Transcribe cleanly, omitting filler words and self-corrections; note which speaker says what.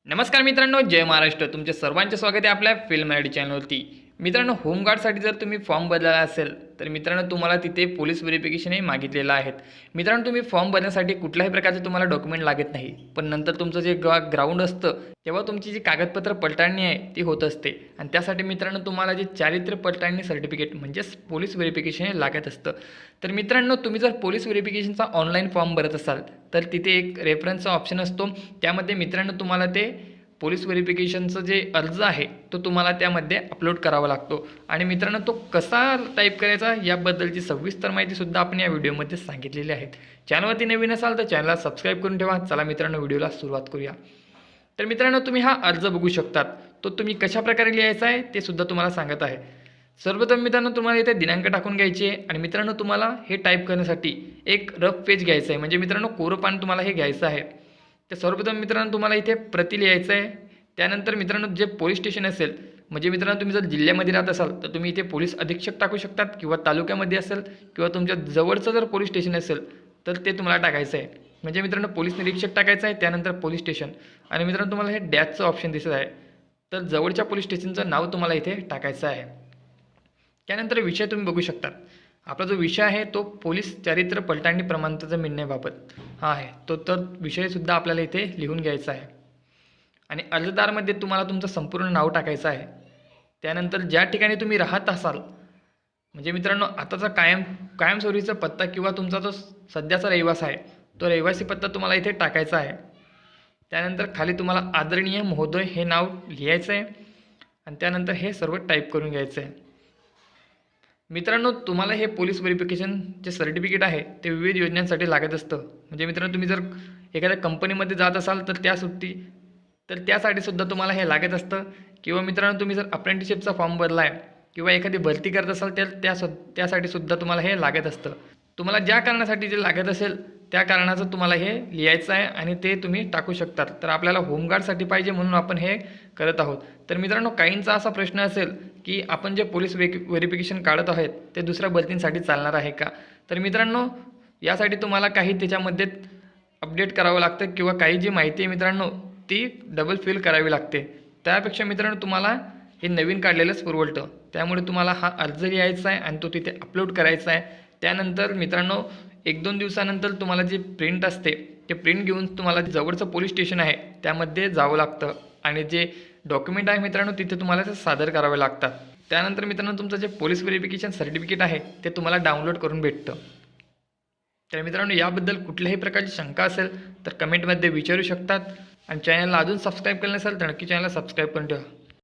Speaker 1: नमस्कार मित्रांनो, जय महाराष्ट्र. तुमचे सर्वांचे स्वागत आहे आपल्या फिल्म मराठी चॅनलवरती. मित्रांनो, होमगार्डसाठी जर तुम्ही फॉर्म भरलेला असेल तर मित्रांनो तुम्हाला तिथे पोलीस व्हेरिफिकेशनही मागितलेलं आहे. मित्रांनो, तुम्ही फॉर्म भरण्यासाठी कुठल्याही प्रकारचे तुम्हाला डॉक्युमेंट लागत नाही, पण नंतर तुमचं जे ग्राउंड असतं तेव्हा तुमची जी कागदपत्र पडताळणी आहे ती होत असते आणि त्यासाठी मित्रांनो तुम्हाला जे चारित्र्य पडताळणी सर्टिफिकेट म्हणजेच पोलीस व्हेरिफिकेशन हे लागत असतं. तर मित्रांनो, तुम्ही जर पोलीस व्हेरिफिकेशनचा ऑनलाईन फॉर्म भरत असाल तर तिथे एक रेफरन्सचा ऑप्शन असतो. त्यामध्ये मित्रांनो तुम्हाला ते पोलीस व्हेरिफिकेशनचं जे अर्ज आहे तो तुम्हाला त्यामध्ये अपलोड करावा लागतो आणि मित्रांनो तो कसा टाईप करायचा याबद्दलची सविस्तर माहितीसुद्धा आपण या व्हिडिओमध्ये सांगितलेली आहे. चॅनलवरती नवीन असाल तर चॅनलला सबस्क्राईब करून ठेवा. चला मित्रांनो, व्हिडिओला सुरुवात करूया. तर मित्रांनो, तुम्ही हा अर्ज बघू शकतात. तो तुम्ही कशाप्रकारे लिहायचा आहे ते सुद्धा तुम्हाला सांगत आहे. सर्वप्रथम मित्रांनो तुम्हाला इथे दिनांक टाकून घ्यायची आहे आणि मित्रांनो तुम्हाला हे टाईप करण्यासाठी एक रफ पेज घ्यायचं आहे, म्हणजे मित्रांनो कोरं पान तुम्हाला हे घ्यायचं आहे. तर सर्वप्रथम मित्रांनो तुम्हाला इथे प्रति लिहायचं आहे. त्यानंतर मित्रांनो जे पोलीस स्टेशन असेल, म्हणजे मित्रांनो तुम्ही जर जिल्ह्यामध्ये राहत असाल तर तुम्ही इथे पोलीस अधीक्षक टाकू शकतात, किंवा तालुक्यामध्ये असेल किंवा तुमच्या जवळचं जर पोलीस स्टेशन असेल तर ते तुम्हाला टाकायचं आहे. म्हणजे मित्रांनो पोलीस निरीक्षक टाकायचं आहे, त्यानंतर पोलीस स्टेशन आणि मित्रांनो तुम्हाला हे डॅशचं ऑप्शन दिसत आहे. तर जवळच्या पोलीस स्टेशनचं नाव तुम्हाला इथे टाकायचं आहे. त्यानंतर विषय तुम्ही बघू शकता. आपला जो विषय आहे तो पोलीस चारित्र्य पडताळणी प्रमाणपत्र मिळण्याबाबत हा आहे. तर विषयसुद्धा आपल्याला इथे लिहून घ्यायचा आहे आणि अर्जदारमध्ये तुम्हाला तुमचं संपूर्ण नाव टाकायचं आहे. त्यानंतर ज्या ठिकाणी तुम्ही राहत असाल, म्हणजे मित्रांनो आताचा कायमस्वरूपीचा पत्ता किंवा तुमचा जो सध्याचा रहिवास आहे तो रहिवासी पत्ता तुम्हाला इथे टाकायचा आहे. त्यानंतर खाली तुम्हाला आदरणीय महोदय हे नाव लिहायचं आहे आणि त्यानंतर हे सर्व टाईप करून घ्यायचं आहे. मित्रांनो, तुम्हाला हे पोलीस व्हेरिफिकेशन जे सर्टिफिकेट आहे ते विविध योजनांसाठी लागत असतं. म्हणजे मित्रांनो तुम्ही जर एखाद्या कंपनीमध्ये जात असाल तर त्यासाठी सुद्धा तुम्हाला हे लागत असतं, किंवा मित्रांनो तुम्ही जर अप्रेंटिसशिपचा फॉर्म भरला आहे किंवा एखादी भरती करत असाल त्यासाठी सुद्धा तुम्हाला हे लागत असतं. तुम्हाला ज्या कारणासाठी जे लागत असेल त्या कारणाचं तुम्हाला हे लिहायचं आहे आणि ते तुम्ही टाकू शकतात. तर आपल्याला होमगार्डसाठी पाहिजे म्हणून आपण हे करत आहोत. तर मित्रांनो, काहींचा असा प्रश्न असेल की आपण जे पोलीस व्हेरिफिकेशन काढत आहोत ते दुसऱ्या भरतींसाठी चालणार आहे का. तर मित्रांनो, यासाठी तुम्हाला काही त्याच्यामध्ये अपडेट करावं लागतं, किंवा काही जी माहिती आहे मित्रांनो ती डबल फिल करावी लागते. त्यापेक्षा मित्रांनो तुम्हाला हे नवीन काढलेलंच परवडतं. त्यामुळे तुम्हाला हा अर्ज लिहायचा आहे आणि तो तिथे अपलोड करायचा आहे. त्यानंतर मित्रांनो 1-2 दिवसानंतर तुम्हाला जी प्रिंट असते ते प्रिंट घेऊन तुम्हाला जवळचं पोलीस स्टेशन आहे त्यामध्ये जावं लागतं आणि जे डॉक्युमेंट आहे मित्रांनो तिथे तुम्हाला ते सादर करावे लागतात. त्यानंतर मित्रांनो तुमचं जे पोलीस व्हेरिफिकेशन सर्टिफिकेट आहे ते तुम्हाला डाउनलोड करून भेटतं. तर मित्रांनो, याबद्दल कुठल्याही प्रकारची शंका असेल तर कमेंटमध्ये विचारू शकतात आणि चॅनलला अजून सबस्क्राईब केलं नसेल तर नक्की चॅनलला सबस्क्राईब करून ठेवा.